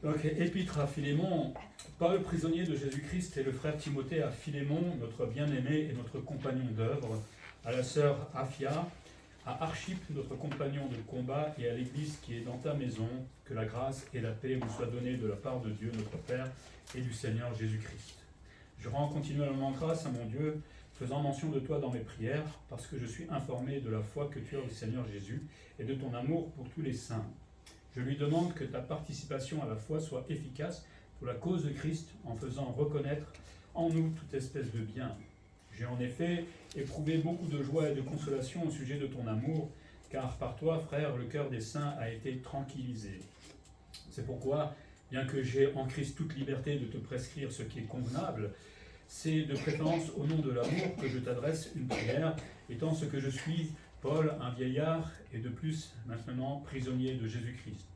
Donc, épître à Philémon, Paul, prisonnier de Jésus-Christ, et le frère Timothée à Philémon, notre bien-aimé et notre compagnon d'œuvre, à la sœur Aphia, à Archippe, notre compagnon de combat, et à l'Église qui est dans ta maison, que la grâce et la paix vous soient données de la part de Dieu, notre Père, et du Seigneur Jésus-Christ. Je rends continuellement grâce à mon Dieu, faisant mention de toi dans mes prières, parce que je suis informé de la foi que tu as au Seigneur Jésus, et de ton amour pour tous les saints. Je lui demande que ta participation à la foi soit efficace pour la cause de Christ, en faisant reconnaître en nous toute espèce de bien. J'ai en effet éprouvé beaucoup de joie et de consolation au sujet de ton amour, car par toi, frère, le cœur des saints a été tranquillisé. C'est pourquoi, bien que j'ai en Christ toute liberté de te prescrire ce qui est convenable, c'est de préférence au nom de l'amour que je t'adresse une prière, étant ce que je suis, Paul, un vieillard, et de plus, maintenant, prisonnier de Jésus-Christ.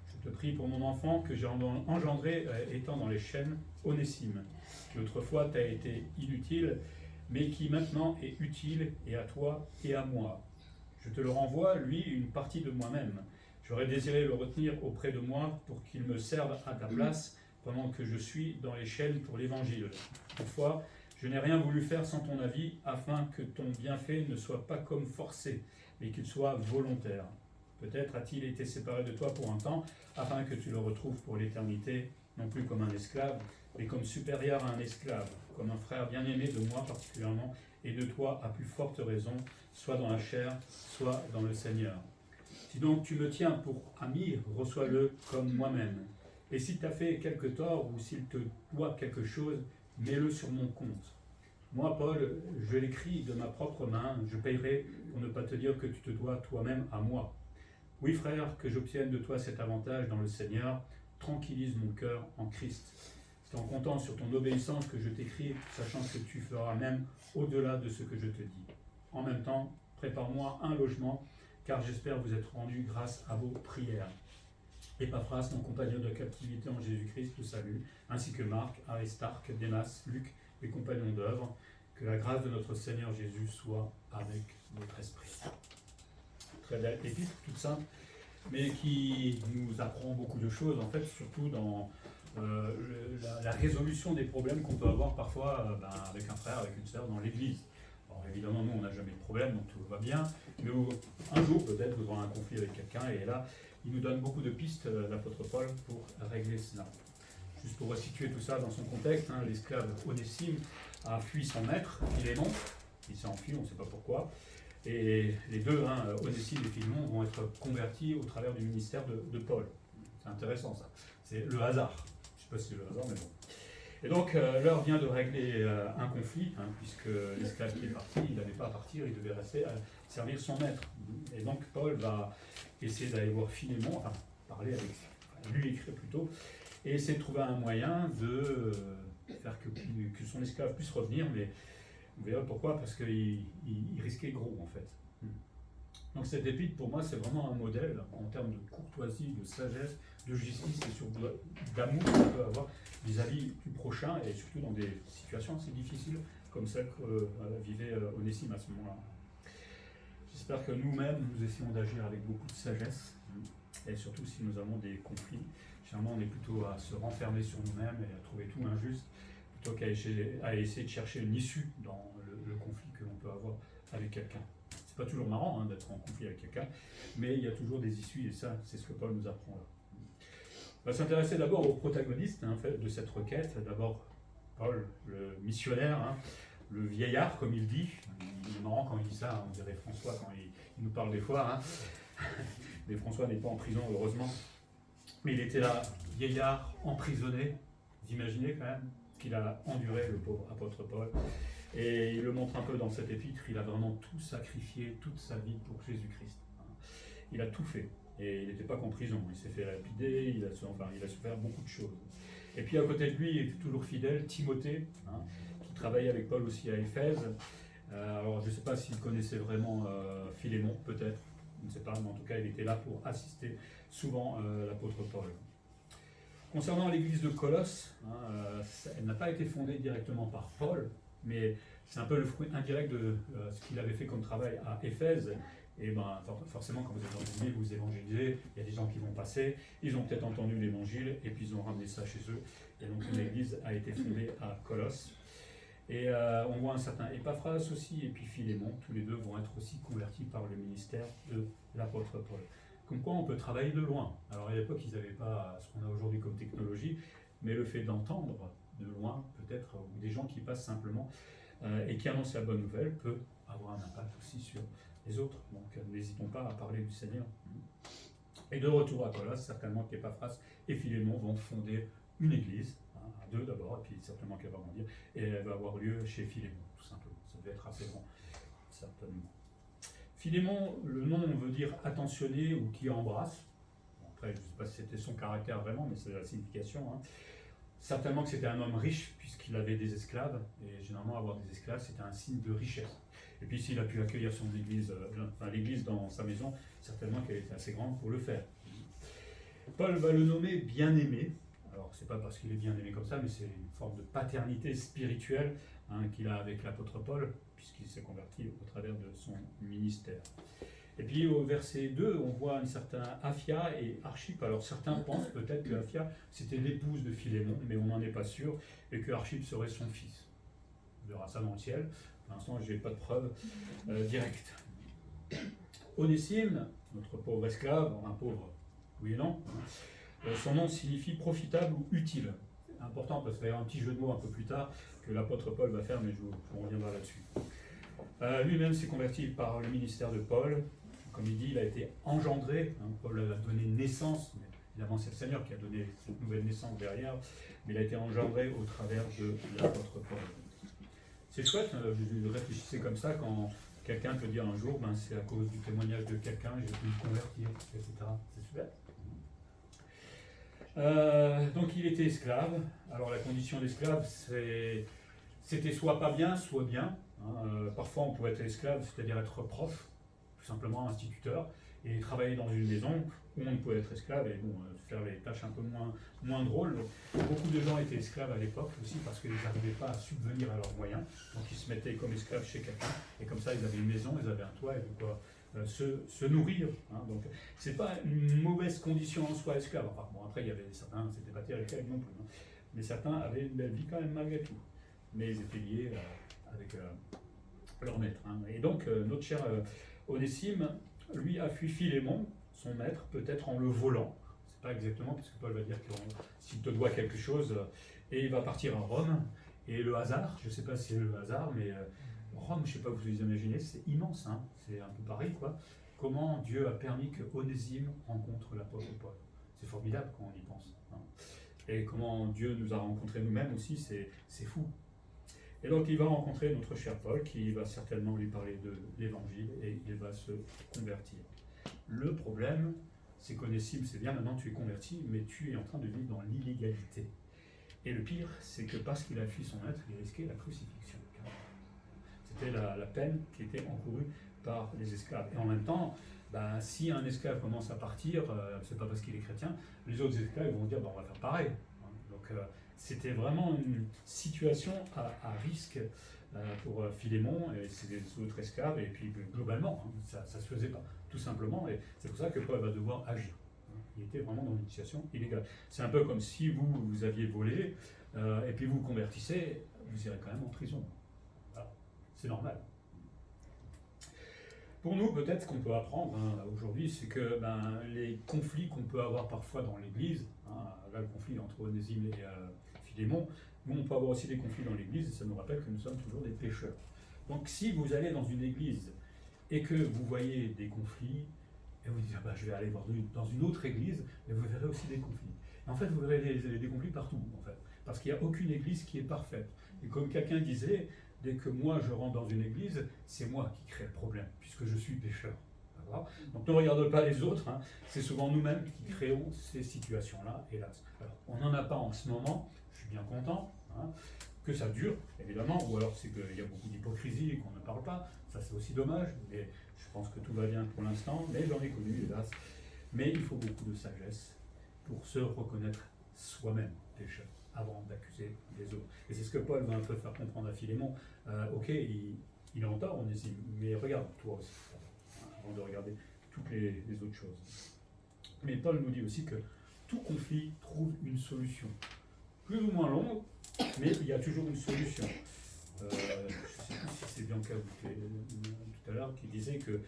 Je te prie pour mon enfant que j'ai engendré étant dans les chaînes, Onésime, qui autrefois t'a été inutile, mais qui maintenant est utile, et à toi et à moi. Je te le renvoie, lui, une partie de moi-même. J'aurais désiré le retenir auprès de moi pour qu'il me serve à ta place pendant que je suis dans les chaînes pour l'Évangile. Toutefois, je n'ai rien voulu faire sans ton avis, afin que ton bienfait ne soit pas comme forcé, mais qu'il soit volontaire. Peut-être a-t-il été séparé de toi pour un temps, afin que tu le retrouves pour l'éternité, non plus comme un esclave, mais comme supérieur à un esclave, comme un frère bien-aimé de moi particulièrement, et de toi à plus forte raison, soit dans la chair, soit dans le Seigneur. Si donc tu me tiens pour ami, reçois-le comme moi-même. Et s'il t'a fait quelque tort, ou s'il te doit quelque chose, mets-le sur mon compte. Moi, Paul, je l'écris de ma propre main, je payerai pour ne pas te dire que tu te dois toi-même à moi. Oui, frère, que j'obtienne de toi cet avantage dans le Seigneur, tranquillise mon cœur en Christ. C'est en comptant sur ton obéissance que je t'écris, sachant que tu feras même au-delà de ce que je te dis. En même temps, prépare-moi un logement, car j'espère vous être rendu grâce à vos prières. Epaphras, mon compagnon de captivité en Jésus-Christ, te salue, ainsi que Marc, Aristarque, Démas, Luc, mes compagnons d'œuvre. Que la grâce de notre Seigneur Jésus soit avec votre esprit. Très belle épître, toute simple, mais qui nous apprend beaucoup de choses, en fait, surtout dans la résolution des problèmes qu'on peut avoir parfois avec un frère, avec une sœur dans l'église. Alors évidemment, nous, on n'a jamais de problème, donc tout va bien, mais un jour, peut-être, vous aurez un conflit avec quelqu'un, et là, il nous donne beaucoup de pistes, l'apôtre Paul, pour régler cela. Juste pour resituer tout ça dans son contexte, l'esclave Onésime a fui son maître, Philémon, il s'est enfui, on ne sait pas pourquoi, et les deux, Onésime et Philémon, vont être convertis au travers du ministère de Paul. C'est intéressant ça, c'est le hasard, je ne sais pas si c'est le hasard, mais bon. Et donc, l'heure vient de régler un conflit, puisque l'esclave qui est parti, il n'avait pas à partir, il devait rester à servir son maître. Et donc, Paul va essayer d'aller voir Philémon, enfin, parler avec lui, écrire plutôt, et essayer de trouver un moyen de faire que son esclave puisse revenir, mais vous verrez pourquoi, parce qu'il risquait gros, en fait. Donc, cette épître, pour moi, c'est vraiment un modèle en termes de courtoisie, de sagesse, de justice et surtout d'amour qu'on peut avoir vis-à-vis du prochain, et surtout dans des situations assez difficiles comme celle que vivait Onésime à ce moment-là. J'espère que nous-mêmes, nous essayons d'agir avec beaucoup de sagesse, et surtout si nous avons des conflits. Généralement, on est plutôt à se renfermer sur nous-mêmes et à trouver tout injuste, plutôt qu'à essayer de chercher une issue dans le conflit que l'on peut avoir avec quelqu'un. C'est pas toujours marrant d'être en conflit avec quelqu'un, mais il y a toujours des issues, et ça, c'est ce que Paul nous apprend là. On va s'intéresser d'abord aux protagonistes de cette requête. D'abord, Paul, le missionnaire, le vieillard, comme il dit. Il est marrant quand il dit ça, on dirait François quand il nous parle des fois. Mais François n'est pas en prison, heureusement. Mais il était là, vieillard, emprisonné. Vous imaginez quand même ce qu'il a enduré, le pauvre apôtre Paul. Et il le montre un peu dans cette épître, il a vraiment tout sacrifié, toute sa vie pour Jésus-Christ. Il a tout fait. Et il n'était pas qu'en prison, il s'est fait lapider, il a su faire beaucoup de choses. Et puis à côté de lui, il était toujours fidèle, Timothée, qui travaillait avec Paul aussi à Éphèse. Alors je ne sais pas s'il connaissait vraiment Philémon, peut-être, je ne sais pas, mais en tout cas il était là pour assister souvent l'apôtre Paul. Concernant l'église de Colosse, elle n'a pas été fondée directement par Paul, mais c'est un peu le fruit indirect de ce qu'il avait fait comme travail à Éphèse. Et ben, forcément, quand vous êtes dans une ville, vous évangélisez, il y a des gens qui vont passer, ils ont peut-être entendu l'évangile, et puis ils ont ramené ça chez eux. Et donc une église a été fondée à Colosse. Et on voit un certain Épaphras aussi, et puis Philémon, tous les deux vont être aussi convertis par le ministère de l'apôtre Paul. Comme quoi on peut travailler de loin. Alors à l'époque, ils n'avaient pas ce qu'on a aujourd'hui comme technologie, mais le fait d'entendre de loin, peut-être, ou des gens qui passent simplement et qui annoncent la bonne nouvelle, peut avoir un impact aussi sur les autres. Donc n'hésitons pas à parler du Seigneur. Et de retour à Colosse, certainement qu'Épaphras et Philémon vont fonder une église, à deux d'abord, et puis certainement qu'elle va grandir, et elle va avoir lieu chez Philémon, tout simplement. Ça devait être assez grand, certainement. Philémon, le nom veut dire attentionné ou qui embrasse. Bon, après, je ne sais pas si c'était son caractère vraiment, mais c'est la signification. Certainement que c'était un homme riche, puisqu'il avait des esclaves, et généralement avoir des esclaves, c'était un signe de richesse. Et puis s'il a pu accueillir son église, l'église dans sa maison, certainement qu'elle était assez grande pour le faire. Paul va le nommer bien-aimé. Alors c'est pas parce qu'il est bien-aimé comme ça, mais c'est une forme de paternité spirituelle qu'il a avec l'apôtre Paul, puisqu'il s'est converti au travers de son ministère. Et puis au verset 2, on voit un certain Aphia et Archippe. Alors certains pensent peut-être que Aphia, c'était l'épouse de Philémon, mais on n'en est pas sûr, et que Archippe serait son fils. On verra ça dans le ciel. Pour l'instant, je n'ai pas de preuve directe. Onésime, notre pauvre esclave, un pauvre, oui et non, son nom signifie profitable ou utile. C'est important parce qu'il va y avoir un petit jeu de mots un peu plus tard que l'apôtre Paul va faire, mais je vous reviendrai là-dessus. Lui-même s'est converti par le ministère de Paul. Comme il dit, il a été engendré. Paul a donné naissance, mais évidemment c'est le Seigneur qui a donné cette nouvelle naissance derrière, mais il a été engendré au travers de l'apôtre Paul. C'est chouette, vous réfléchissez comme ça quand quelqu'un peut dire un jour, c'est à cause du témoignage de quelqu'un, j'ai pu me convertir, etc. C'est super. Donc il était esclave. Alors la condition d'esclave, c'était soit pas bien, soit bien. Parfois on pouvait être esclave, c'est-à-dire être prof, tout simplement instituteur, et travailler dans une maison où on pouvait être esclave et faire les tâches un peu moins drôles. Beaucoup de gens étaient esclaves à l'époque aussi parce qu'ils n'arrivaient pas à subvenir à leurs moyens, donc ils se mettaient comme esclaves chez quelqu'un, et comme ça ils avaient une maison, ils avaient un toit et de quoi se nourrir. Donc c'est pas une mauvaise condition en soi esclave. Enfin, après il y avait certains, c'était pas terrible non plus, mais certains avaient une belle vie quand même malgré tout, mais ils étaient liés avec leur maître. Et donc notre cher Onésime, lui, a fui Philémon, son maître, peut-être en le volant. C'est pas exactement, puisque Paul va dire s'il te doit quelque chose, et il va partir à Rome. Et le hasard, je ne sais pas si c'est le hasard, mais Rome, je ne sais pas, vous vous imaginez, c'est immense, c'est un peu pareil, quoi. Comment Dieu a permis que Onésime rencontre l'apôtre Paul. C'est formidable quand on y pense. Et comment Dieu nous a rencontrés nous-mêmes aussi, c'est fou. Et donc il va rencontrer notre cher Paul, qui va certainement lui parler de l'évangile, et il va se convertir. Le problème, c'est qu'Onésime, c'est bien, maintenant tu es converti, mais tu es en train de vivre dans l'illégalité. Et le pire, c'est que parce qu'il a fui son maître, il risquait la crucifixion. C'était la peine qui était encourue par les esclaves. Et en même temps, si un esclave commence à partir, c'est pas parce qu'il est chrétien, les autres esclaves vont dire on va faire pareil. Donc c'était vraiment une situation à risque pour Philémon et ses autres esclaves, et puis globalement, ça se faisait pas, tout simplement, et c'est pour ça que Paul va devoir agir. Il était vraiment dans une situation illégale. C'est un peu comme si vous aviez volé, et puis vous convertissez, vous irez quand même en prison. Voilà. C'est normal. Pour nous, peut-être ce qu'on peut apprendre aujourd'hui, c'est que les conflits qu'on peut avoir parfois dans l'Église, là le conflit entre Onésime et Philémon, nous on peut avoir aussi des conflits dans l'Église, et ça nous rappelle que nous sommes toujours des pécheurs. Donc si vous allez dans une Église et que vous voyez des conflits, et vous dites je vais aller voir dans une autre Église, et vous verrez aussi des conflits. Et en fait, vous verrez des conflits partout, en fait, parce qu'il n'y a aucune Église qui est parfaite. Et comme quelqu'un disait, dès que moi je rentre dans une église, c'est moi qui crée le problème, puisque je suis pécheur. Donc ne regarde pas les autres, c'est souvent nous-mêmes qui créons ces situations-là, hélas. Alors, on n'en a pas en ce moment, je suis bien content, que ça dure, évidemment, ou alors c'est qu'il y a beaucoup d'hypocrisie et qu'on ne parle pas, ça c'est aussi dommage, mais je pense que tout va bien pour l'instant, mais j'en ai connu, hélas. Mais il faut beaucoup de sagesse pour se reconnaître soi-même pécheur, avant d'accuser les autres. Et c'est ce que Paul va un peu faire comprendre à Philémon. Ok, il est en tort, on dit, mais regarde, toi aussi. avant de regarder toutes les autres choses. Mais Paul nous dit aussi que tout conflit trouve une solution. Plus ou moins longue, mais il y a toujours une solution. Je ne sais plus si c'est Bianca ou tout à l'heure qui disait que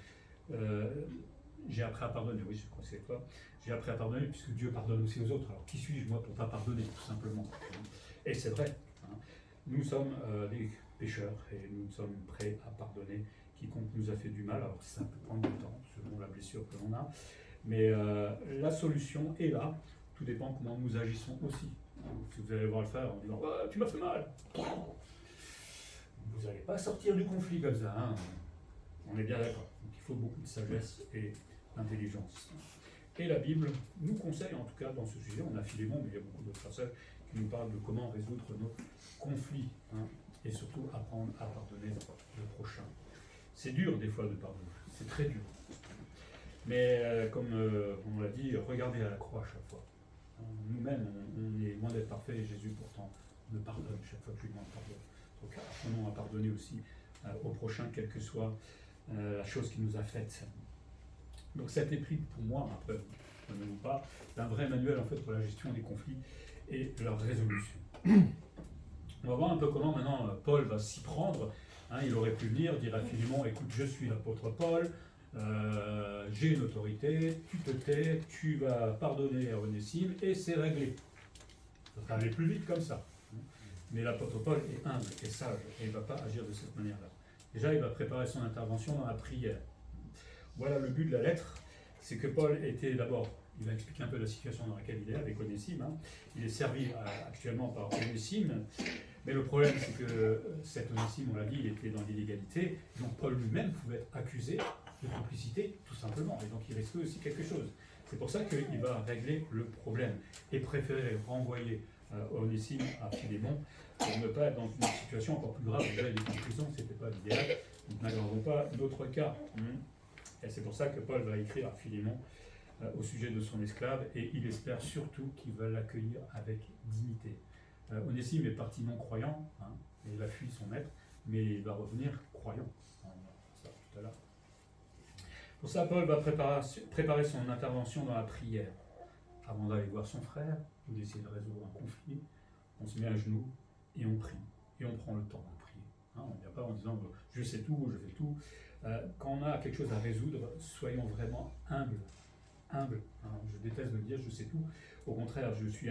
j'ai appris à pardonner. Oui, je crois que c'est toi. J'ai appris à pardonner puisque Dieu pardonne aussi aux autres. Alors qui suis-je moi pour ne pas pardonner, tout simplement? Et c'est vrai. Hein. Nous sommes des pécheurs et nous sommes prêts à pardonner quiconque nous a fait du mal. Alors ça peut prendre du temps selon la blessure que l'on a. Mais la solution est là. Tout dépend comment nous agissons aussi. Si vous allez voir le faire en disant « tu m'as fait mal », vous n'allez pas sortir du conflit comme ça. Hein. On est bien d'accord. Donc il faut beaucoup de sagesse et d'intelligence. Et la Bible nous conseille, en tout cas dans ce sujet, on a Philémon, mais il y a beaucoup d'autres passages qui nous parlent de comment résoudre nos conflits. Hein, et surtout apprendre à pardonner le prochain. C'est dur des fois de pardonner. C'est très dur. Mais comme on l'a dit, regardez à la croix à chaque fois. Nous-mêmes, on est loin d'être parfait et Jésus pourtant nous pardonne chaque fois que lui demande pardon. Donc apprenons à pardonner aussi au prochain, quelle que soit la chose qui nous a faite. Donc cette épître pour moi, après, ne nous pas, d'un vrai manuel en fait pour la gestion des conflits et leur résolution. On va voir un peu comment maintenant Paul va s'y prendre. Hein, il aurait pu venir dire à Philémon, écoute, je suis l'apôtre Paul, j'ai une autorité, tu te tais, tu vas pardonner à Onésime et c'est réglé. Ça va aller plus vite comme ça. Mais l'apôtre Paul est humble et sage et il ne va pas agir de cette manière-là. Déjà, il va préparer son intervention dans la prière. Voilà le but de la lettre, c'est que Paul était d'abord, il va expliquer un peu la situation dans laquelle il est avec Onésime. Hein. Il est servi actuellement par Onésime, mais le problème c'est que cet Onésime, on l'a dit, il était dans l'illégalité, donc Paul lui-même pouvait être accusé de complicité, tout simplement, et donc il risquait aussi quelque chose. C'est pour ça qu'il va régler le problème et préférer renvoyer Onésime à Philémon pour ne pas être dans une situation encore plus grave. Déjà, il est en prison, ce n'était pas l'idéal, donc n'aggravons pas d'autres cas. Et c'est pour ça que Paul va écrire à Philémon au sujet de son esclave, et il espère surtout qu'il va l'accueillir avec dignité. Onésime est parti non croyant, hein, et il a fui son maître, mais il va revenir croyant. On va voir ça tout à l'heure. Pour ça, Paul va préparer son intervention dans la prière. Avant d'aller voir son frère, ou d'essayer de résoudre un conflit, on se met à genoux et on prie. Et on prend le temps de prier. Hein, on ne vient pas en disant « je sais tout, je fais tout ». Quand on a quelque chose à résoudre, soyons vraiment humbles. Humbles. Hein, je déteste de dire « je sais tout ». Au contraire, je suis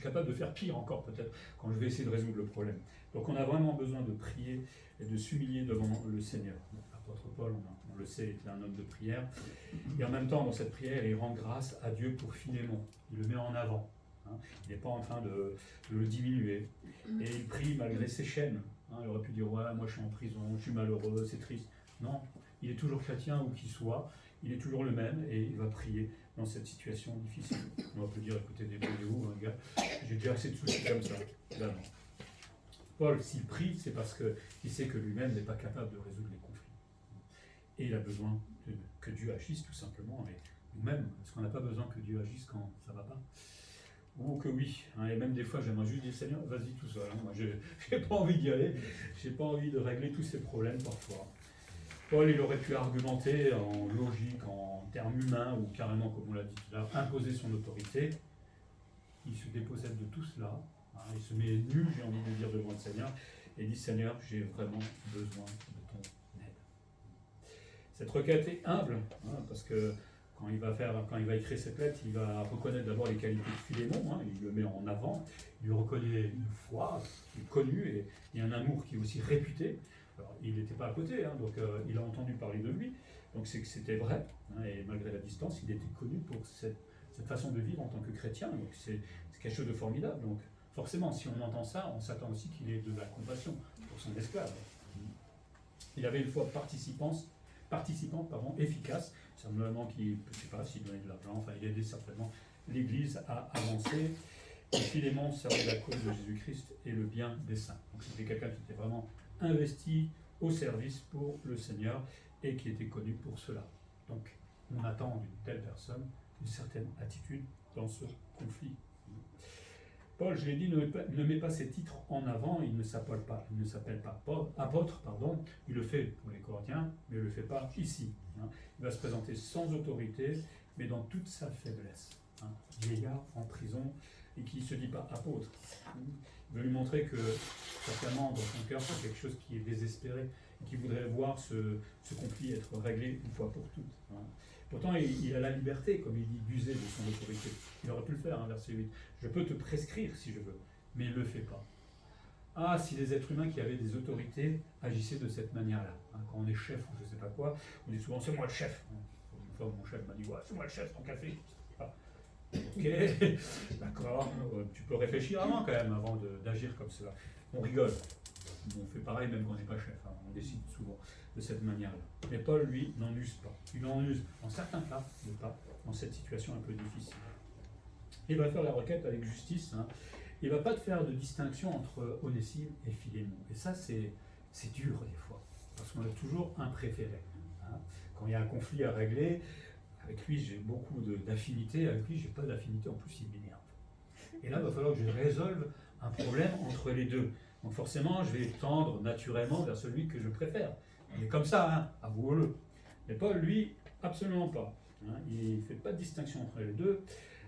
capable de faire pire encore peut-être quand je vais essayer de résoudre le problème. Donc on a vraiment besoin de prier et de s'humilier devant le Seigneur. L'apôtre Paul, on le sait, était un homme de prière. Et en même temps, dans cette prière, il rend grâce à Dieu pour Philémon. Il le met en avant. Hein. Il n'est pas en train de le diminuer. Et il prie malgré ses chaînes. Hein. Il aurait pu dire « ouais, moi je suis en prison, je suis malheureux, c'est triste ». Non, il est toujours chrétien où qu'il soit. Il est toujours le même et il va prier dans cette situation difficile. On peut dire, écoutez, débrouillez-vous, hein, gars, j'ai déjà assez de soucis comme ça. Là, non. Paul, s'il prie, c'est parce qu'il sait que lui-même n'est pas capable de résoudre les conflits. Et il a besoin que Dieu agisse, tout simplement. Et nous-mêmes, est-ce qu'on n'a pas besoin que Dieu agisse quand ça ne va pas? Ou que oui. Hein, et même des fois, j'aimerais juste dire, Seigneur, vas-y tout seul. Hein, moi, je n'ai pas envie d'y aller. Je n'ai pas envie de régler tous ces problèmes parfois. Paul, il aurait pu argumenter en logique, en termes humains, ou carrément, comme on l'a dit tout à l'heure, imposer son autorité. Il se dépossède de tout cela, hein, il se met nu, j'ai envie de dire, devant le Seigneur, et dit, Seigneur, j'ai vraiment besoin de ton aide. Cette requête est humble, hein, parce que quand il va écrire cette lettre, il va reconnaître d'abord les qualités de Philémon, hein, il le met en avant, il lui reconnaît une foi qui est connue, et il y a un amour qui est aussi réputé. Alors, il n'était pas à côté, hein, donc il a entendu parler de lui, donc c'est que c'était vrai, hein, et malgré la distance, il était connu pour cette façon de vivre en tant que chrétien, donc c'est quelque chose de formidable. Donc forcément, si on entend ça, on s'attend aussi qu'il ait de la compassion pour son esclave. Il avait une foi participante, efficace, certainement qui, je ne sais pas, s'il donnait de l'argent, enfin il aidait certainement l'Église à avancer. Et Philémon servait la cause de Jésus-Christ et le bien des saints. Donc c'était quelqu'un qui était vraiment investi au service pour le Seigneur et qui était connu pour cela. Donc on attend d'une telle personne une certaine attitude dans ce conflit. Paul, je l'ai dit, ne met pas ses titres en avant, il ne s'appelle pas apôtre, pardon. Il le fait pour les Corinthiens, mais il ne le fait pas ici. Hein. Il va se présenter sans autorité, mais dans toute sa faiblesse. Hein. Vieillard en prison et qui ne se dit pas apôtre. Il veut lui montrer que, certainement, dans son cœur, c'est quelque chose qui est désespéré et qui voudrait voir ce conflit être réglé une fois pour toutes. Hein. Pourtant, il a la liberté, comme il dit, d'user de son autorité. Il aurait pu le faire, hein, verset 8. Je peux te prescrire si je veux, mais il ne le fait pas. Ah, si les êtres humains qui avaient des autorités agissaient de cette manière-là. Hein, quand on est chef ou je ne sais pas quoi, on dit souvent c'est moi le chef. Une fois, mon chef m'a dit ouais, c'est moi le chef, ton café. Ah, ok, d'accord, tu peux réfléchir avant quand même, avant d'agir comme cela. On rigole. On fait pareil même quand on n'est pas chef, hein, on décide souvent de cette manière-là. Mais Paul, lui, n'en use pas. Il en use, en certains cas, mais pas dans cette situation un peu difficile. Il va faire la requête avec justice. Hein. Il ne va pas te faire de distinction entre Onésime et Philémon. Et ça, c'est dur des fois, parce qu'on a toujours un préféré. Hein. Quand il y a un conflit à régler, avec lui, j'ai beaucoup d'affinité, avec lui, j'ai pas d'affinité, en plus, il m'énerve. Et là, il va falloir que je résolve un problème entre les deux. Donc forcément, je vais tendre naturellement vers celui que je préfère. On est comme ça, hein, avouez-le. Mais Paul, lui, absolument pas. Hein, il ne fait pas de distinction entre les deux.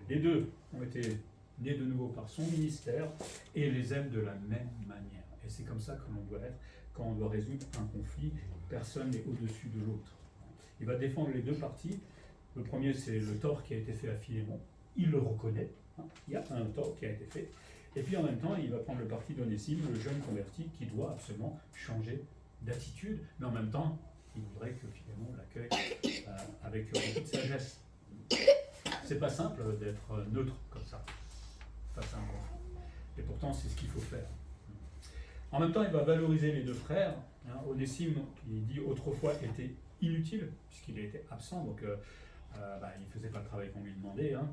Les deux ont été nés de nouveau par son ministère et les aiment de la même manière. Et c'est comme ça que l'on doit être quand on doit résoudre un conflit. Personne n'est au-dessus de l'autre. Il va défendre les deux parties. Le premier, c'est le tort qui a été fait à Philémon. Il le reconnaît. Hein, il y a un tort qui a été fait. Et puis en même temps, il va prendre le parti d'Onésime, le jeune converti, qui doit absolument changer d'attitude, mais en même temps, il voudrait que Philémon l'accueille avec beaucoup de sagesse. C'est pas simple d'être neutre comme ça, face à un conflit. Et pourtant, c'est ce qu'il faut faire. En même temps, il va valoriser les deux frères. Hein. Onésime, il dit autrefois, était inutile, puisqu'il a été absent, donc il ne faisait pas le travail qu'on lui demandait. Hein.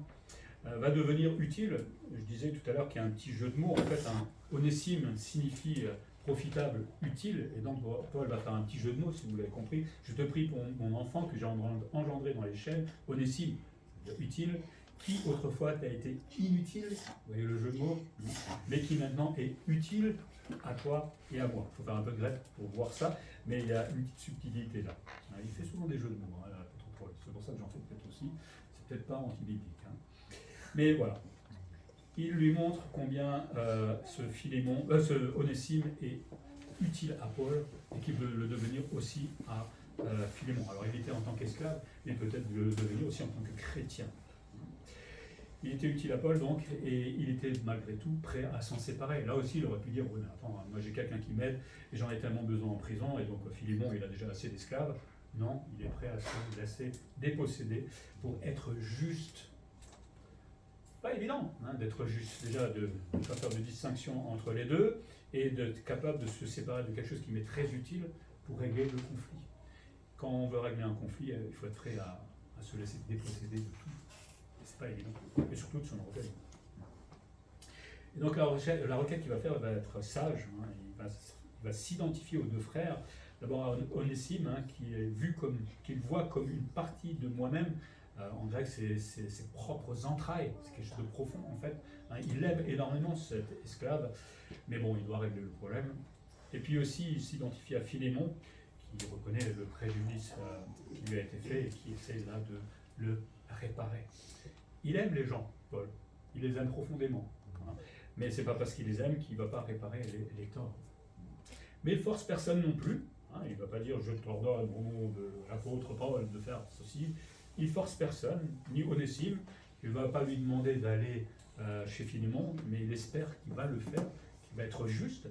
Va devenir utile. Je disais tout à l'heure qu'il y a un petit jeu de mots. En fait, Onésime signifie profitable, utile, et donc Paul va faire un petit jeu de mots, si vous l'avez compris. Je te prie pour mon enfant que j'ai engendré dans les chaînes, Onésime, utile, qui autrefois t'a été inutile, vous voyez le jeu de mots, mais qui maintenant est utile à toi et à moi. Il faut faire un peu de grec pour voir ça, mais il y a une petite subtilité là. Il fait souvent des jeux de mots, hein, c'est pour ça que j'en fais peut-être aussi, c'est peut-être pas anti-biblique. Hein. Mais voilà. Il lui montre combien ce Onésime est utile à Paul et qu'il veut le devenir aussi à Philémon. Alors il était en tant qu'esclave, mais peut-être le devenir aussi en tant que chrétien. Il était utile à Paul donc, et il était malgré tout prêt à s'en séparer. Là aussi, il aurait pu dire, oui, mais attends, moi j'ai quelqu'un qui m'aide, et j'en ai tellement besoin en prison, et donc Philémon, il a déjà assez d'esclaves. Non, il est prêt à se laisser déposséder pour être juste. Pas évident hein, d'être juste, déjà de ne pas faire de distinction entre les deux et d'être capable de se séparer de quelque chose qui m'est très utile pour régler le conflit. Quand on veut régler un conflit, il faut être prêt à se laisser déposséder de tout. Et c'est pas évident, et surtout de son orgueil. Et donc la requête qu'il va faire va être sage, hein, il va s'identifier aux deux frères. D'abord à Onésime, hein, qu'il voit comme une partie de moi-même. En grec, c'est ses propres entrailles, c'est quelque chose de profond en fait. Hein, il aime énormément cet esclave, mais bon, il doit régler le problème. Et puis aussi, il s'identifie à Philémon, qui reconnaît le préjudice qui lui a été fait et qui essaie là de le réparer. Il aime les gens, Paul, il les aime profondément, hein, mais c'est pas parce qu'il les aime qu'il ne va pas réparer les torts. Mais il ne force personne non plus, hein, il ne va pas dire je t'ordonne au nom de l'apôtre Paul de faire ceci. Il force personne, ni Onésime. Il ne va pas lui demander d'aller chez Philémon, mais il espère qu'il va le faire, qu'il va être juste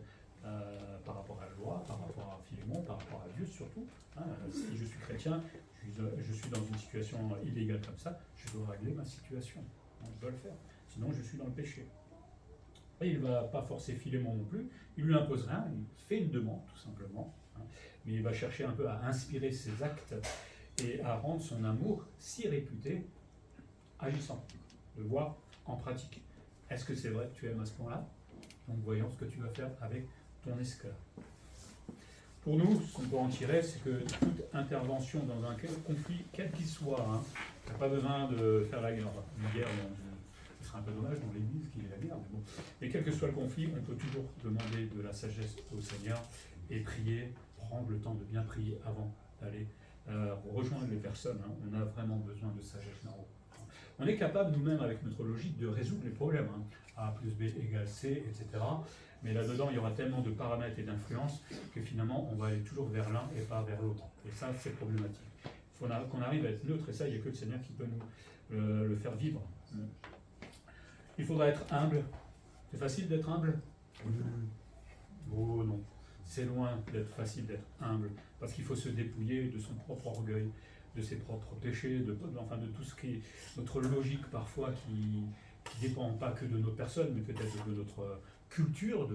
par rapport à la loi, par rapport à Philémon, par rapport à Dieu surtout. Hein. Si je suis chrétien, je suis dans une situation illégale comme ça, je dois régler ma situation. Hein, je dois le faire, sinon je suis dans le péché. Et il ne va pas forcer Philémon non plus, il ne lui impose rien, il fait une demande tout simplement. Hein. Mais il va chercher un peu à inspirer ses actes et à rendre son amour si réputé agissant, de voir en pratique. Est-ce que c'est vrai que tu aimes à ce point-là? Donc voyons ce que tu vas faire avec ton esclave. Pour nous, ce qu'on peut en tirer, c'est que toute intervention dans un conflit, quel qu'il soit, hein, tu n'as pas besoin de faire la guerre. Une guerre Ce serait un peu dommage dans l'Église qu'il y ait la guerre, mais bon. Mais quel que soit le conflit, on peut toujours demander de la sagesse au Seigneur et prier, prendre le temps de bien prier avant d'aller rejoindre les personnes. Hein. On a vraiment besoin de sagesse là-haut. On est capable nous-mêmes, avec notre logique, de résoudre les problèmes. Hein. A plus B égale C, etc. Mais là-dedans, il y aura tellement de paramètres et d'influences que finalement, on va aller toujours vers l'un et pas vers l'autre. Et ça, c'est problématique. Il faut qu'on arrive à être neutre, et ça, il n'y a que le Seigneur qui peut nous le faire vivre. Il faudra être humble. C'est facile d'être humble? Oh non. C'est loin d'être facile d'être humble, parce qu'il faut se dépouiller de son propre orgueil, de ses propres péchés, de tout ce qui est notre logique parfois qui ne dépend pas que de notre personne, mais peut-être de notre culture,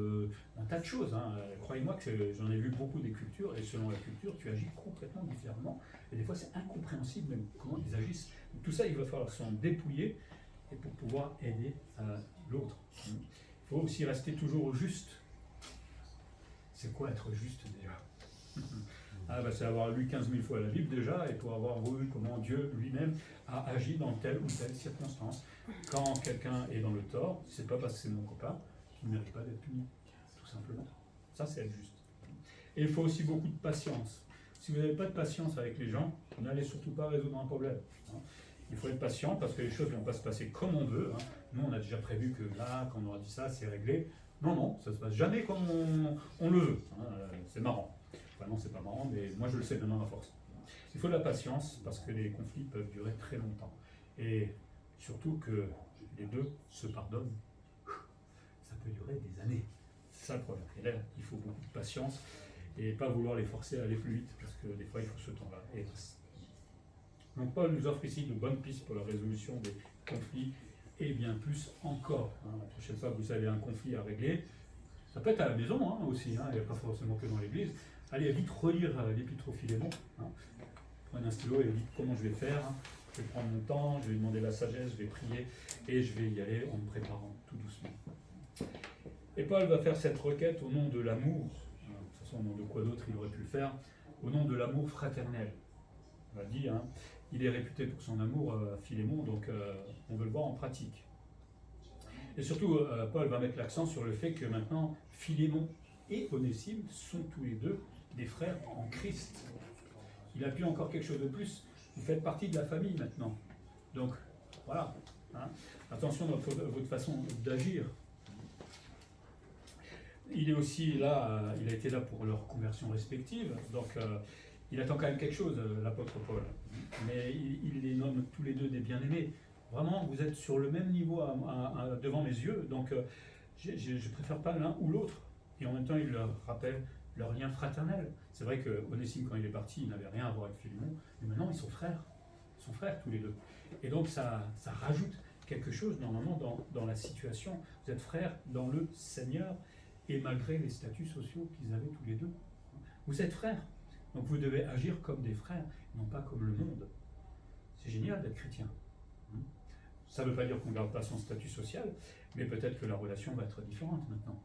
un tas de choses. Hein. Croyez-moi que j'en ai vu beaucoup des cultures, et selon la culture, tu agis complètement différemment, et des fois c'est incompréhensible même comment ils agissent. Donc, tout ça, il va falloir s'en dépouiller et pour pouvoir aider l'autre. Il faut aussi rester toujours juste. C'est quoi être juste déjà? C'est avoir lu 15 000 fois la Bible déjà, et pour avoir vu comment Dieu lui-même a agi dans telle ou telle circonstance. Quand quelqu'un est dans le tort, c'est pas parce que c'est mon copain qu'il ne mérite pas d'être puni, tout simplement. Ça, c'est être juste. Et il faut aussi beaucoup de patience. Si vous n'avez pas de patience avec les gens, vous n'allez surtout pas résoudre un problème. Il faut être patient parce que les choses ne vont pas se passer comme on veut. Nous, on a déjà prévu que là, quand on aura dit ça, c'est réglé. Non, ça ne se passe jamais comme on le veut. C'est marrant. Enfin, non, c'est pas marrant, mais moi, je le sais maintenant à force. Il faut de la patience parce que les conflits peuvent durer très longtemps. Et surtout que les deux se pardonnent. Ça peut durer des années. C'est ça le problème. Et là, il faut beaucoup de patience et pas vouloir les forcer à aller plus vite parce que des fois, il faut ce temps-là. Donc Paul nous offre ici de bonnes pistes pour la résolution des conflits et bien plus encore. La prochaine fois que vous avez un conflit à régler, ça peut être à la maison aussi, il n'y a pas forcément que dans l'église. Allez vite relire l'épître aux Philémon. Prenez un stylo et dites comment je vais faire. Je vais prendre mon temps, je vais demander la sagesse, je vais prier et je vais y aller en me préparant tout doucement. Et Paul va faire cette requête au nom de l'amour. De toute façon, au nom de quoi d'autre il aurait pu le faire? Au nom de l'amour fraternel. On l'a dit, il est réputé pour son amour à Philémon, donc on veut le voir en pratique. Et surtout, Paul va mettre l'accent sur le fait que maintenant, Philémon et Onésime sont tous les deux des frères en Christ. Il a pu encore quelque chose de plus. Vous faites partie de la famille maintenant. Donc, voilà. Attention à votre façon d'agir. Il est aussi là, il a été là pour leur conversion respective. Donc, il attend quand même quelque chose, l'apôtre Paul. Mais il les nomme tous les deux des bien-aimés. Vraiment, vous êtes sur le même niveau devant mes yeux. Donc, je ne préfère pas l'un ou l'autre. Et en même temps, il leur rappelle leur lien fraternel. C'est vrai que Onésime, quand il est parti, il n'avait rien à voir avec Philémon. Mais maintenant, ils sont frères. Ils sont frères tous les deux. Et donc, ça rajoute quelque chose, normalement, dans la situation. Vous êtes frères dans le Seigneur. Et malgré les statuts sociaux qu'ils avaient tous les deux. Vous êtes frères. Donc vous devez agir comme des frères, non pas comme le monde. C'est génial d'être chrétien. Ça ne veut pas dire qu'on ne garde pas son statut social, mais peut-être que la relation va être différente maintenant.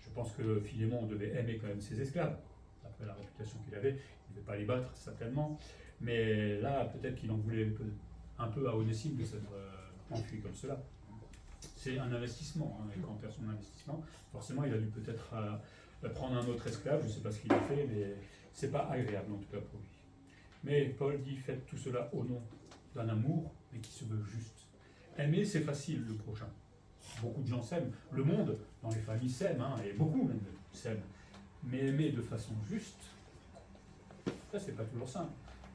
Je pense que Philémon devait aimer quand même ses esclaves. Après la réputation qu'il avait, il ne devait pas les battre, certainement. Mais là, peut-être qu'il en voulait un peu à Onésime de s'être enfui comme cela. C'est un investissement, et quand on perd son investissement, forcément il a dû peut-être prendre un autre esclave, je ne sais pas ce qu'il a fait, mais ce n'est pas agréable en tout cas pour lui. Mais Paul dit, faites tout cela au nom d'un amour, mais qui se veut juste. Aimer, c'est facile, le prochain. Beaucoup de gens s'aiment. Le monde, dans les familles, s'aime, et beaucoup même s'aiment. Mais aimer de façon juste, ça c'est pas toujours simple.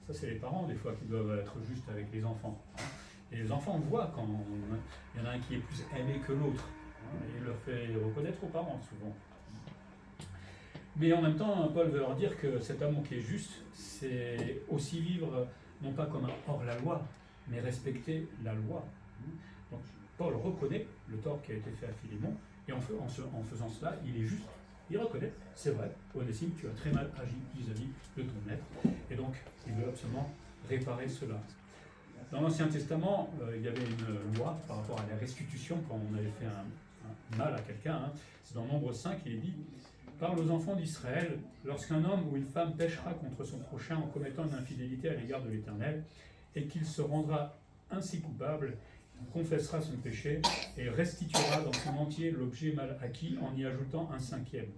Ça c'est les parents des fois qui doivent être justes avec les enfants. Et les enfants voient quand il y en a un qui est plus aimé que l'autre. Et il leur fait reconnaître aux parents souvent. Mais en même temps, Paul veut leur dire que cet amour qui est juste, c'est aussi vivre, non pas comme un hors-la-loi, mais respecter la loi. Donc Paul reconnaît le tort qui a été fait à Philémon, et en faisant cela, il est juste. Il reconnaît, c'est vrai, Onésime, tu as très mal agi vis-à-vis de ton maître, et donc il veut absolument réparer cela. Dans l'Ancien Testament, il y avait une loi par rapport à la restitution quand on avait fait un mal à quelqu'un. C'est dans Nombre 5, il est dit « Parle aux enfants d'Israël, lorsqu'un homme ou une femme péchera contre son prochain en commettant une infidélité à l'égard de l'Éternel, et qu'il se rendra ainsi coupable, confessera son péché et restituera dans son entier l'objet mal acquis en y ajoutant un cinquième.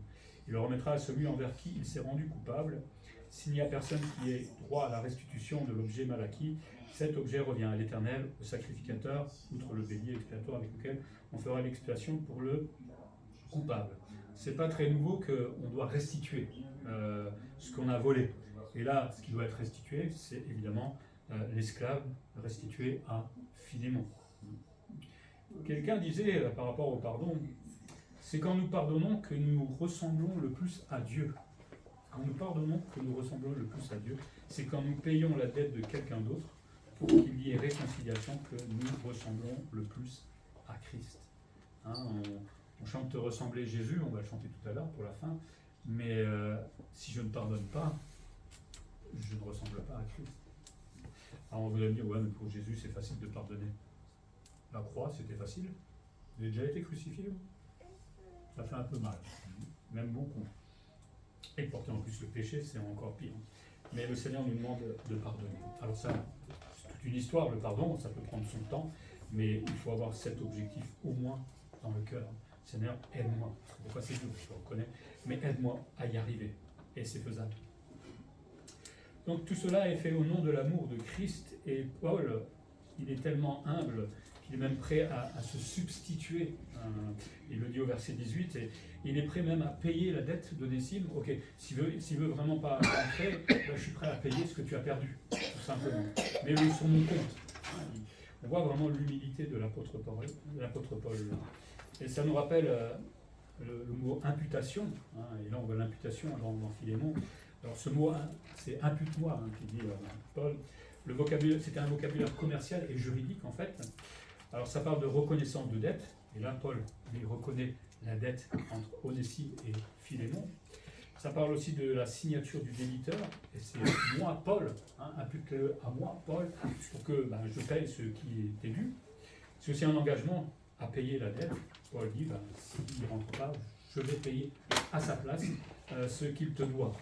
Il le remettra à celui envers qui il s'est rendu coupable. S'il n'y a personne qui ait droit à la restitution de l'objet mal acquis, cet objet revient à l'Éternel, au sacrificateur, outre le bélier expiatoire avec lequel on fera l'expiation pour le coupable. C'est pas très nouveau qu'on doit restituer ce qu'on a volé. Et là, ce qui doit être restitué, c'est évidemment l'esclave restitué à Philémon. Quelqu'un disait par rapport au pardon, c'est quand nous pardonnons que nous ressemblons le plus à Dieu. Quand nous pardonnons que nous ressemblons le plus à Dieu, c'est quand nous payons la dette de quelqu'un d'autre pour qu'il y ait réconciliation que nous ressemblons le plus à Christ. Hein, on chante te ressembler Jésus, on va le chanter tout à l'heure pour la fin, mais si je ne pardonne pas, je ne ressemble pas à Christ. Alors on va dire, ouais, mais pour Jésus c'est facile de pardonner. La croix c'était facile. Vous avez déjà été crucifié? Ça fait un peu mal, même beaucoup. Et porter en plus le péché, c'est encore pire. Mais le Seigneur nous demande de pardonner. Alors ça, c'est toute une histoire, le pardon, ça peut prendre son temps, mais il faut avoir cet objectif au moins dans le cœur. Seigneur, aide-moi. Pourquoi c'est dur, je le reconnais, mais aide-moi à y arriver. Et c'est faisable. Donc tout cela est fait au nom de l'amour de Christ, et Paul, il est tellement humble qu'il est même prêt à se substituer. Il le dit au verset 18, et il est prêt même à payer la dette d'Onésime. Ok, s'il veut vraiment pas rentrer, je suis prêt à payer ce que tu as perdu, tout simplement. Mais sur mon compte. On voit vraiment l'humilité de l'apôtre Paul. Et ça nous rappelle le mot imputation. Et là on voit l'imputation dans Philémon. Alors ce mot, c'est impute-moi, qui dit Paul. C'était un vocabulaire commercial et juridique en fait. Alors ça parle de reconnaissance de dette, et là Paul il reconnaît la dette entre Onésime et Philémon. Ça parle aussi de la signature du débiteur, et c'est moi Paul, impute-le à moi Paul, pour que je paye ce qui est dû. C'est aussi un engagement à payer la dette. Paul dit, s'il ne rentre pas, je vais payer à sa place ce qu'il te doit.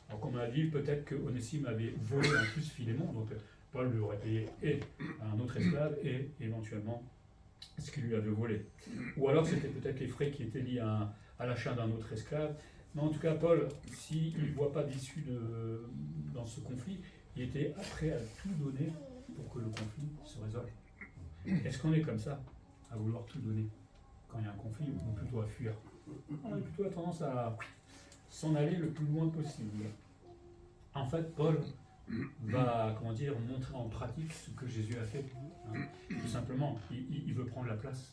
Alors comme on l'a dit, peut-être que Onésime avait volé en plus Philémon, donc Paul lui aurait payé et un autre esclave et éventuellement ce qu'il lui avait volé. Ou alors c'était peut-être les frais qui étaient liés à l'achat d'un autre esclave. Mais en tout cas, Paul, s'il ne voit pas d'issue dans ce conflit, il était prêt à tout donner pour que le conflit se résolve. Est-ce qu'on est comme ça, à vouloir tout donner quand il y a un conflit, ou plutôt à fuir? On a plutôt tendance à s'en aller le plus loin possible. En fait, Paul va, montrer en pratique ce que Jésus a fait. Tout simplement, il veut prendre la place.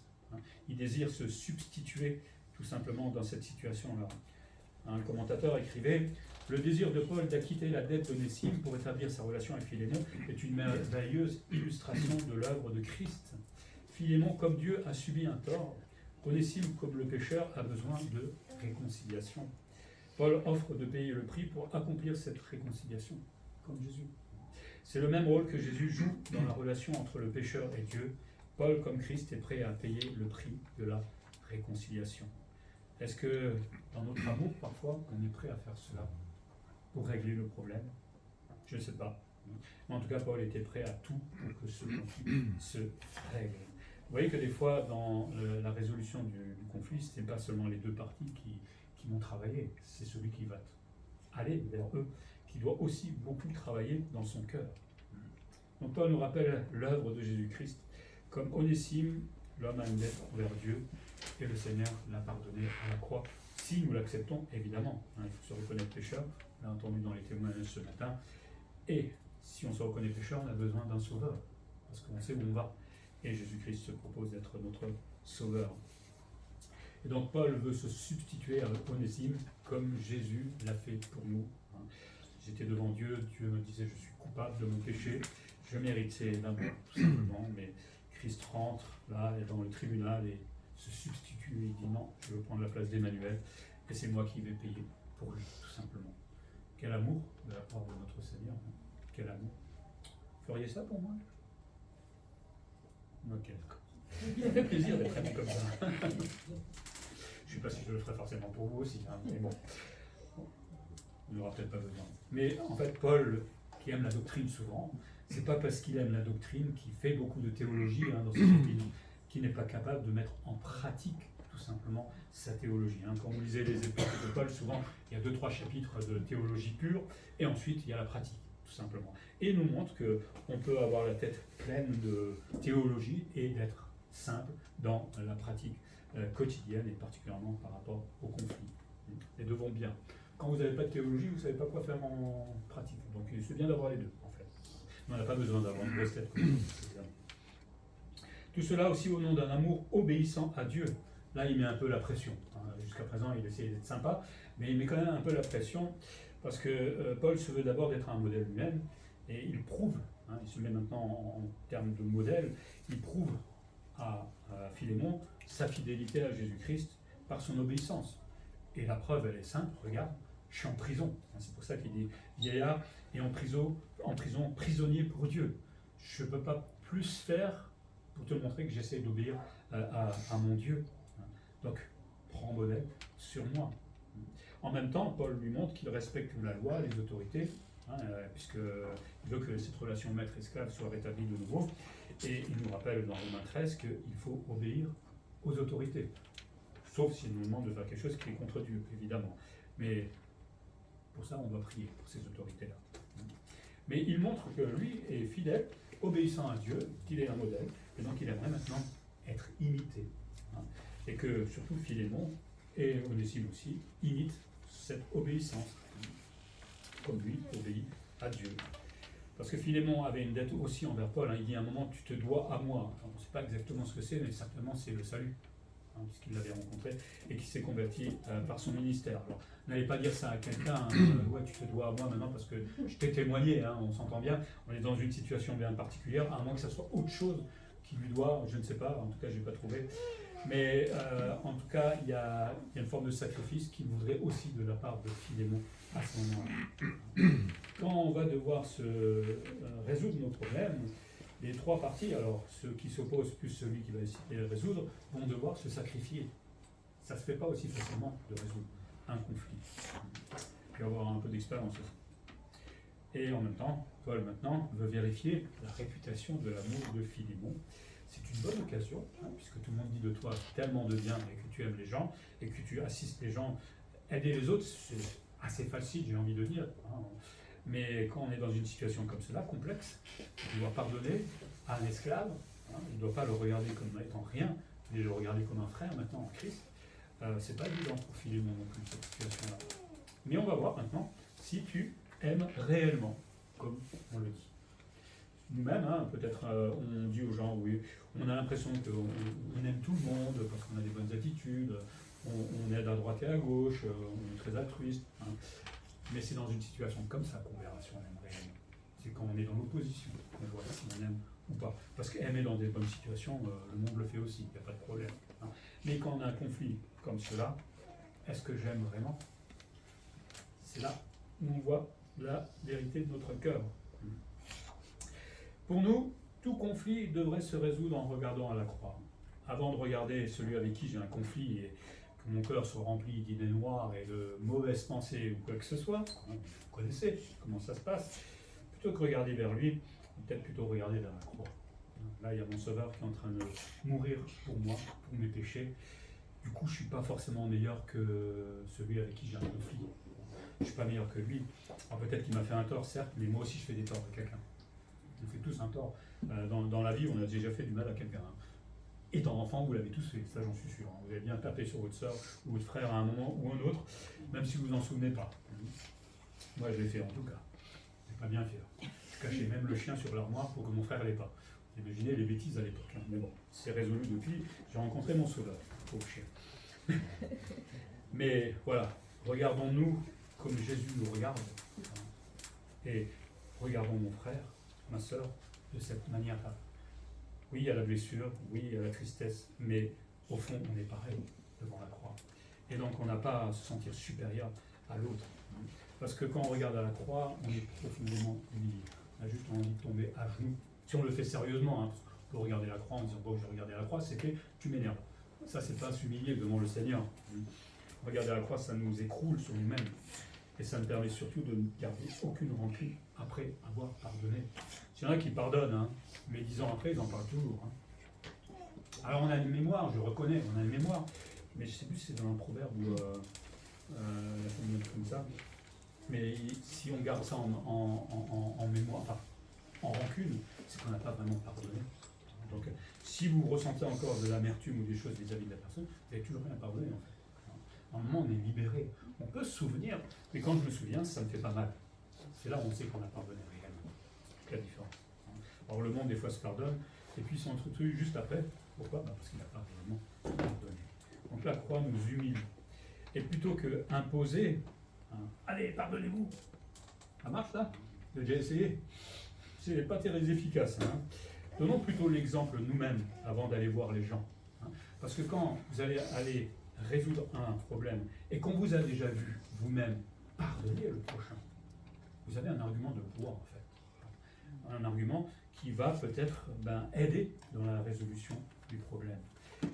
Il désire se substituer tout simplement dans cette situation-là. Un commentateur écrivait « Le désir de Paul d'acquitter la dette d'Onésime pour établir sa relation avec Philémon est une merveilleuse illustration de l'œuvre de Christ. Philémon, comme Dieu, a subi un tort. Onésime, comme le pécheur, a besoin de réconciliation. Paul offre de payer le prix pour accomplir cette réconciliation, comme Jésus. C'est le même rôle que Jésus joue dans la relation entre le pécheur et Dieu. Paul, comme Christ, est prêt à payer le prix de la réconciliation. Est-ce que, dans notre amour, parfois, on est prêt à faire cela pour régler le problème? Je ne sais pas. Mais en tout cas, Paul était prêt à tout pour que ce conflit se règle. Vous voyez que des fois, dans la résolution du conflit, ce n'est pas seulement les deux parties qui vont travailler, c'est celui qui va aller vers eux, qui doit aussi beaucoup travailler dans son cœur. Donc Paul nous rappelle l'œuvre de Jésus-Christ. Comme Onésime, l'homme a une dette envers Dieu, et le Seigneur l'a pardonné à la croix. Si nous l'acceptons, évidemment, il faut se reconnaître pécheur, on l'a entendu dans les témoignages ce matin, et si on se reconnaît pécheur, on a besoin d'un sauveur, parce qu'on sait où on va, et Jésus-Christ se propose d'être notre sauveur. Et donc Paul veut se substituer à Onésime, comme Jésus l'a fait pour nous. J'étais devant Dieu, Dieu me disait je suis coupable de mon péché, je méritais la mort, tout simplement, mais Christ rentre là dans le tribunal et se substitue et il dit non, je veux prendre la place d'Emmanuel et c'est moi qui vais payer pour lui, tout simplement. Quel amour de la part de notre Seigneur, quel amour. Feriez ça pour moi? Ok, d'accord. Ça fait plaisir d'être aimé comme ça. Je ne sais pas si je le ferai forcément pour vous aussi, mais bon, on n'aura peut-être pas besoin. Mais en fait, Paul, qui aime la doctrine souvent, C'est pas parce qu'il aime la doctrine, qu'il fait beaucoup de théologie dans ses chapitres, qu'il n'est pas capable de mettre en pratique tout simplement sa théologie. Quand vous lisez les épîtres de Paul, souvent il y a 2-3 chapitres de théologie pure, et ensuite il y a la pratique, tout simplement. Et il nous montre qu'on peut avoir la tête pleine de théologie et d'être simple dans la pratique quotidienne, et particulièrement par rapport au conflit. Les deux vont bien. Quand vous n'avez pas de théologie, vous ne savez pas quoi faire en pratique. Donc c'est bien d'avoir les deux, en fait. Mais on n'a pas besoin d'avoir une grosse tête comme ça. Tout cela aussi au nom d'un amour obéissant à Dieu. Là, il met un peu la pression. Jusqu'à présent, il essayait d'être sympa, mais il met quand même un peu la pression, parce que Paul se veut d'abord d'être un modèle lui-même, et il prouve, il se met maintenant en termes de modèle, il prouve à Philémon sa fidélité à Jésus-Christ par son obéissance. Et la preuve, elle est simple, regarde, je suis en prison. C'est pour ça qu'il dit vieillard et en prison, prisonnier pour Dieu. Je ne peux pas plus faire pour te montrer que j'essaie d'obéir à mon Dieu. Donc, prends modèle sur moi. En même temps, Paul lui montre qu'il respecte la loi, les autorités, puisqu'il veut que cette relation maître-esclave soit rétablie de nouveau. Et il nous rappelle dans Romains 13 qu'il faut obéir aux autorités. Sauf s'il nous demande de faire quelque chose qui est contre Dieu, évidemment. Mais pour ça, on doit prier pour ces autorités-là. Mais il montre que lui est fidèle, obéissant à Dieu, qu'il est un modèle, et donc il aimerait maintenant être imité. Et que surtout Philémon, et Onésime aussi, imitent cette obéissance, comme lui obéit à Dieu. Parce que Philémon avait une dette aussi envers Paul. Il dit à un moment, tu te dois à moi. On ne sait pas exactement ce que c'est, mais certainement c'est le salut, puisqu'il l'avait rencontré et qui s'est converti par son ministère. Alors, n'allez pas dire ça à quelqu'un, ouais, tu te dois à moi maintenant parce que je t'ai témoigné, on s'entend bien, on est dans une situation bien particulière, à moins que ça soit autre chose qui lui doit, je ne sais pas, en tout cas je n'ai pas trouvé. Mais en tout cas, il y a une forme de sacrifice qu'il voudrait aussi de la part de Philémon à ce moment-là. Quand on va devoir se résoudre nos problèmes, les trois parties, alors ceux qui s'opposent plus celui qui va essayer de les résoudre, vont devoir se sacrifier. Ça ne se fait pas aussi facilement de résoudre un conflit. Il faut avoir un peu d'expérience aussi. Et en même temps, Paul maintenant veut vérifier la réputation de l'amour de Philémon. C'est une bonne occasion, puisque tout le monde dit de toi tellement de bien et que tu aimes les gens et que tu assistes les gens. Aider les autres, c'est assez facile, j'ai envie de dire. Mais quand on est dans une situation comme cela, complexe, on doit pardonner à un esclave. Il ne doit pas le regarder comme étant rien, mais le regarder comme un frère maintenant en Christ. C'est pas évident pour Philémon non plus, cette situation-là. Mais on va voir maintenant si tu aimes réellement, comme on le dit. Nous-mêmes, peut-être on dit aux gens, oui, on a l'impression qu'on aime tout le monde parce qu'on a des bonnes attitudes, on aide à droite et à gauche, on est très altruiste. Mais c'est dans une situation comme ça qu'on verra si on aime réellement. C'est quand on est dans l'opposition qu'on voit si on aime ou pas. Parce qu'aimer dans des bonnes situations, le monde le fait aussi, il n'y a pas de problème. Mais quand on a un conflit comme cela, est-ce que j'aime vraiment? C'est là où on voit la vérité de notre cœur. Pour nous, tout conflit devrait se résoudre en regardant à la croix. Avant de regarder celui avec qui j'ai un conflit et que mon cœur soit rempli d'idées noires et de mauvaises pensées ou quoi que ce soit, vous connaissez comment ça se passe, plutôt que regarder vers lui, peut-être plutôt regarder vers la croix. Là, il y a mon Sauveur qui est en train de mourir pour moi, pour mes péchés. Du coup, je ne suis pas forcément meilleur que celui avec qui j'ai un conflit. Je ne suis pas meilleur que lui. Alors peut-être qu'il m'a fait un tort, certes, mais moi aussi je fais des torts à quelqu'un. On fait tous un tort. Dans la vie, on a déjà fait du mal à quelqu'un. Étant enfant, vous l'avez tous fait, ça j'en suis sûr. Vous avez bien tapé sur votre soeur ou votre frère à un moment ou un autre, même si vous vous en souvenez pas. Moi, je l'ai fait en tout cas. C'est pas bien fait. Je cachais même le chien sur l'armoire pour que mon frère l'ait pas. Vous imaginez les bêtises à l'époque. Mais bon, c'est résolu depuis. J'ai rencontré mon Sauveur, pauvre chien. Mais voilà, regardons-nous comme Jésus nous regarde. Et regardons mon frère, ma sœur, de cette manière-là. Oui, il y a la blessure, oui, il y a la tristesse, mais au fond, on est pareil devant la croix. Et donc, on n'a pas à se sentir supérieur à l'autre. Parce que quand on regarde à la croix, on est profondément humilié. On a juste envie de tomber à genoux. Si on le fait sérieusement, on peut regarder la croix en disant, bon, je vais regarder la croix, c'est fait, tu m'énerves. Ça, c'est pas s'humilier devant le Seigneur. Regarder la croix, ça nous écroule sur nous-mêmes. Et ça me permet surtout de ne garder aucune rancune après avoir pardonné. Il y en a qui pardonnent, hein, mais 10 ans après, ils en parlent toujours. Hein. Alors on a une mémoire, je reconnais, on a une mémoire, mais je ne sais plus si c'est dans un proverbe ou la famille comme ça. Mais si on garde ça en mémoire, enfin, en rancune, c'est qu'on n'a pas vraiment pardonné. Donc si vous ressentez encore de l'amertume ou des choses vis-à-vis de la personne, vous n'avez toujours rien pardonné en fait. À un moment, on est libéré. On peut se souvenir, mais quand je me souviens, ça me fait pas mal. C'est là où on sait qu'on a pardonné réellement. C'est la différence. Alors le monde, des fois, se pardonne, et puis ils sont entretenus juste après. Pourquoi ? Parce qu'il n'a pas réellement pardonné. Donc la croix nous humilie. Et plutôt que imposer, allez, pardonnez-vous. Ça marche, ça ? Vous avez déjà essayé ? C'est pas très efficace. Hein. Donnons plutôt l'exemple nous-mêmes avant d'aller voir les gens. Hein. Parce que quand vous allez aller résoudre un problème et qu'on vous a déjà vu vous-même pardonner le prochain, vous avez un argument de poids en fait. Un argument qui va peut-être aider dans la résolution du problème.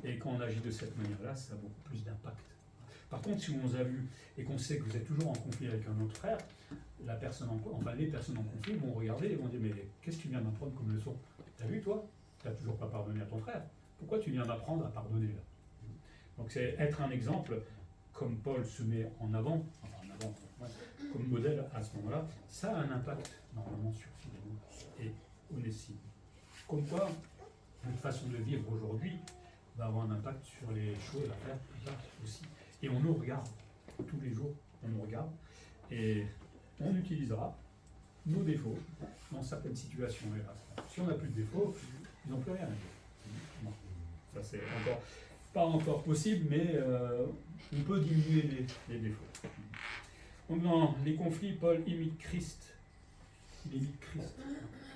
Et quand on agit de cette manière-là, ça a beaucoup plus d'impact. Par contre, si on vous a vu et qu'on sait que vous êtes toujours en conflit avec un autre frère, les personnes en conflit vont regarder et vont dire « Mais qu'est-ce que tu viens d'apprendre comme leçon ? T'as vu toi ? Tu n'as toujours pas pardonné à ton frère. Pourquoi tu viens d'apprendre à pardonner là ?» Donc c'est être un exemple, comme Paul se met en avant, comme modèle à ce moment-là, ça a un impact normalement sur Philémon et Onésime. Comme quoi, notre façon de vivre aujourd'hui va avoir un impact sur les choses à faire plus tard aussi. Et on nous regarde, tous les jours, on nous regarde, et on utilisera nos défauts dans certaines situations. Si on n'a plus de défauts, ils n'ont plus rien à dire. Bon, ça c'est pas encore possible, mais on peut diminuer les défauts. Donc dans les conflits, Paul imite Christ. Il imite Christ.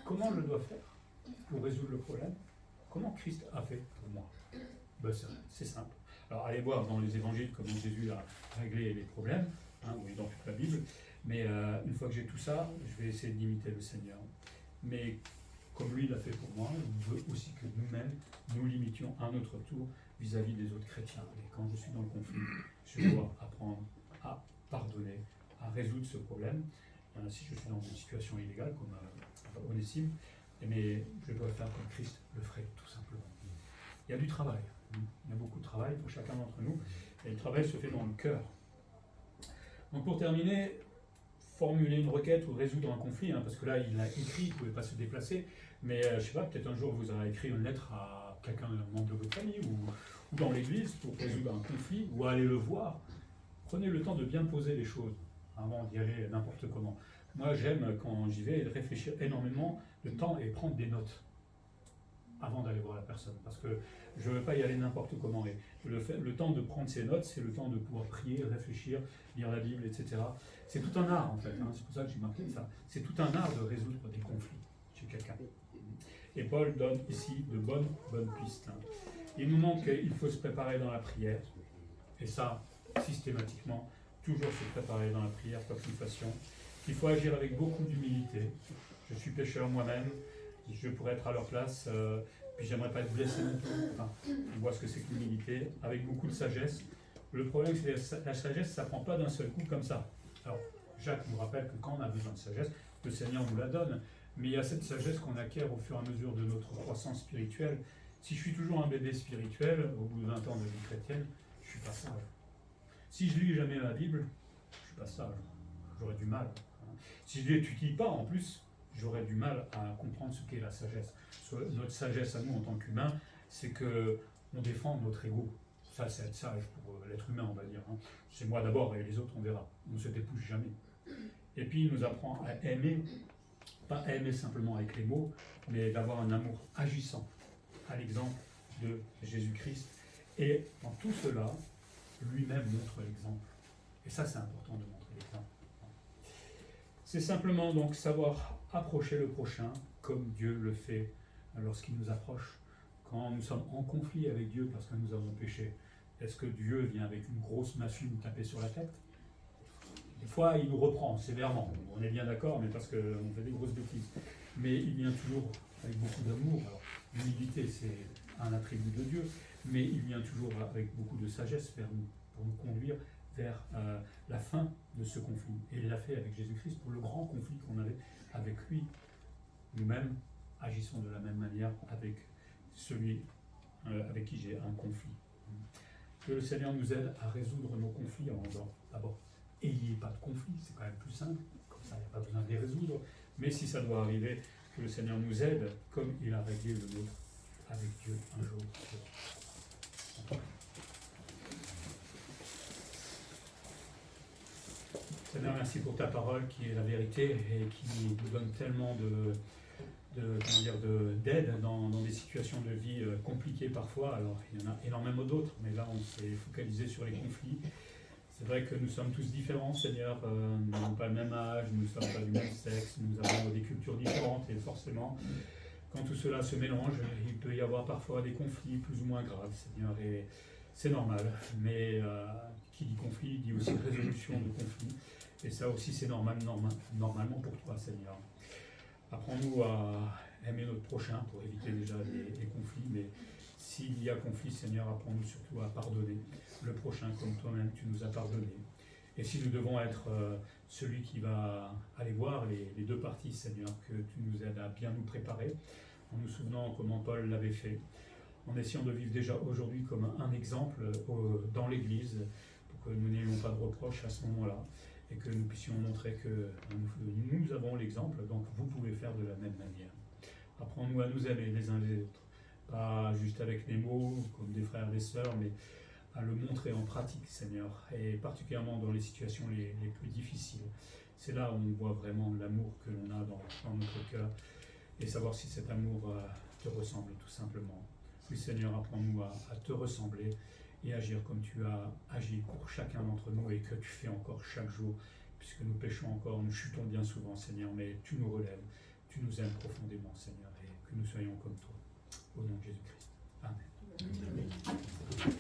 Comment je dois faire pour résoudre le problème ? Comment Christ a fait pour moi ? C'est simple. Alors allez voir dans les évangiles comment Jésus a réglé les problèmes, oui, dans toute la Bible, mais une fois que j'ai tout ça, je vais essayer d'imiter le Seigneur. Mais comme lui l'a fait pour moi, il veut aussi que nous-mêmes, nous l'imitions à notre tour vis-à-vis des autres chrétiens. Et quand je suis dans le conflit, je dois apprendre à pardonner, à résoudre ce problème. Si je suis dans une situation illégale, comme Onésime, mais je dois faire comme Christ le ferait, tout simplement. Il y a du travail. Il y a beaucoup de travail pour chacun d'entre nous, et le travail se fait dans le cœur. Donc pour terminer, formuler une requête ou résoudre un conflit, parce que là il a écrit, il ne pouvait pas se déplacer, mais je ne sais pas, peut-être un jour vous aurez écrit une lettre à quelqu'un, un membre de votre famille, ou dans l'église pour résoudre un conflit, ou aller le voir. Prenez le temps de bien poser les choses, avant d'y aller n'importe comment. Moi j'aime, quand j'y vais, réfléchir énormément de temps et prendre des notes avant d'aller voir la personne, parce que je ne veux pas y aller n'importe comment. Et le temps de prendre ces notes, c'est le temps de pouvoir prier, réfléchir, lire la Bible, etc. C'est tout un art en fait, c'est pour ça que j'ai marqué ça. C'est tout un art de résoudre des conflits chez quelqu'un. Et Paul donne ici de bonnes pistes. Il nous montre qu'il faut se préparer dans la prière, et ça, systématiquement, toujours se préparer dans la prière, quoi que nous fassions. Il faut agir avec beaucoup d'humilité. Je suis pécheur moi-même, je pourrais être à leur place, puis j'aimerais pas être blessé non plus. Enfin, on voit ce que c'est que l'humilité, avec beaucoup de sagesse. Le problème, c'est que la sagesse, ça ne prend pas d'un seul coup comme ça. Alors, Jacques nous rappelle que quand on a besoin de sagesse, le Seigneur nous la donne, mais il y a cette sagesse qu'on acquiert au fur et à mesure de notre croissance spirituelle. Si je suis toujours un bébé spirituel, au bout de 20 ans de vie chrétienne, je ne suis pas sage. Si je lis jamais la Bible, je ne suis pas sage. J'aurais du mal. Si je ne l'étudie pas, en plus, j'aurais du mal à comprendre ce qu'est la sagesse. Notre sagesse à nous en tant qu'humains, c'est qu'on défend notre ego. Ça, c'est être sage pour l'être humain, on va dire. C'est moi d'abord et les autres, on verra. On ne se dépouche jamais. Et puis, il nous apprend à aimer, pas aimer simplement avec les mots, mais d'avoir un amour agissant, à l'exemple de Jésus-Christ. Et dans tout cela, lui-même montre l'exemple. Et ça, c'est important de montrer l'exemple. C'est simplement donc savoir approcher le prochain comme Dieu le fait lorsqu'il nous approche. Quand nous sommes en conflit avec Dieu parce que nous avons péché, est-ce que Dieu vient avec une grosse massue nous taper sur la tête ? Des fois, il nous reprend sévèrement. On est bien d'accord, mais parce qu'on fait des grosses bêtises. Mais il vient toujours avec beaucoup d'amour. Alors, l'humilité, c'est un attribut de Dieu, mais il vient toujours avec beaucoup de sagesse vers nous, pour nous conduire vers la fin de ce conflit. Et il l'a fait avec Jésus-Christ pour le grand conflit qu'on avait avec lui. Nous-mêmes agissons de la même manière avec celui avec qui j'ai un conflit. Que le Seigneur nous aide à résoudre nos conflits en disant d'abord, ayez pas de conflit, c'est quand même plus simple, comme ça il n'y a pas besoin de les résoudre. Mais si ça doit arriver, que le Seigneur nous aide comme il a réglé le nôtre avec Dieu un jour. Seigneur, merci pour ta parole qui est la vérité et qui nous donne tellement d'aide dans des situations de vie compliquées parfois. Alors, il y en a énormément d'autres, mais là, on s'est focalisé sur les conflits. C'est vrai que nous sommes tous différents, Seigneur. Nous n'avons pas le même âge, nous ne sommes pas du même sexe, nous avons des cultures différentes et forcément, quand tout cela se mélange, il peut y avoir parfois des conflits plus ou moins graves, Seigneur, et c'est normal. Mais qui dit conflit dit aussi résolution de conflits. Et ça aussi, c'est normalement pour toi, Seigneur. Apprends-nous à aimer notre prochain pour éviter déjà les conflits, mais s'il y a conflit, Seigneur, apprends-nous surtout à pardonner le prochain comme toi-même tu nous as pardonné. Et si nous devons être celui qui va aller voir les deux parties, Seigneur, que tu nous aides à bien nous préparer, en nous souvenant comment Paul l'avait fait, en essayant de vivre déjà aujourd'hui comme un exemple dans l'Église, pour que nous n'ayons pas de reproches à ce moment-là, et que nous puissions montrer que nous avons l'exemple, donc vous pouvez faire de la même manière. Apprends-nous à nous aimer les uns les autres, pas juste avec les mots, comme des frères et des sœurs, mais à le montrer en pratique, Seigneur, et particulièrement dans les situations les plus difficiles. C'est là où on voit vraiment l'amour que l'on a dans notre cœur, et savoir si cet amour te ressemble tout simplement. Oui, Seigneur, apprends-nous à te ressembler, et agir comme tu as agi pour chacun d'entre nous et que tu fais encore chaque jour, puisque nous péchons encore, nous chutons bien souvent, Seigneur, mais tu nous relèves, tu nous aimes profondément, Seigneur, et que nous soyons comme toi. Au nom de Jésus-Christ. Amen. Amen.